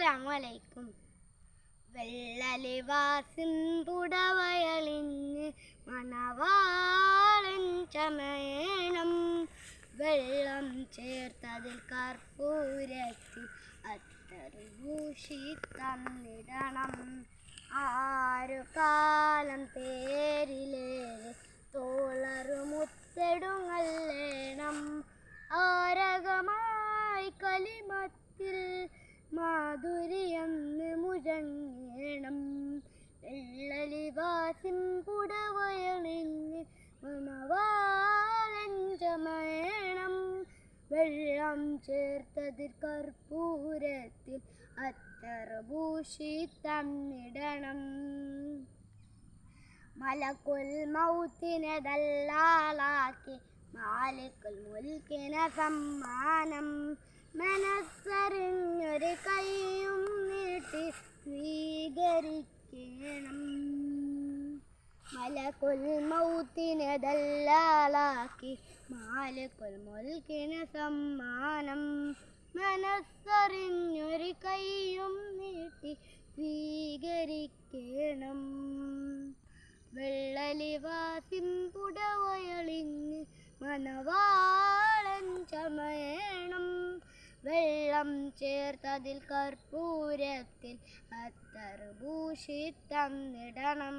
അസ്സലാമലൈക്കും. വെള്ളലിവാസിൻ പുടവയളിഞ്ഞ് മണവാളൻ ചമയണം. വെള്ളം ചേർത്തതിൽ കർപ്പൂരത്തിൽ അത്തറ് പൂശി തന്നിടണം. 6 കാലം തേരിലേറെ തോളറുമുത്തെടുങ്ങല്ലേണം. ആരകമായി കലിമത്തിൽ മാധുരിയെന്ന് മുഴങ്ങേണം. വെള്ളലിവാസിൻ പുടവയണിഞ്ഞ് മണവാളൻ ചമയണം. വെള്ളം ചേർത്തതിൽ കർപ്പൂരത്തിൽ അത്തറ് പൂശി തന്നിടണം. മലക്കുൽ മൗത്തിനെ ദല്ലാളാക്കി മാലിക്കുൽ മുൽക്കിന് സമ്മാനം. മനസ്സറിഞ്ഞൊരു കൈയും നീട്ടി സ്വീകരിക്കണം. മലക്കുൽ മൗത്തിനെ ദല്ലാളാക്കി മാലിക്കുൽ മുൽക്കിന് സമ്മാനം. മനസ്സറിഞ്ഞൊരു കൈയും നീട്ടി സ്വീകരിക്കണം. വെള്ളലിവാസിൻ പുടവയളിഞ്ഞ് മണവാളൻ ചമയണം. വെള്ളം ചേർത്തതിൽ കർപ്പൂരത്തിൽ അത്തറ് പൂശി തന്നിടണം.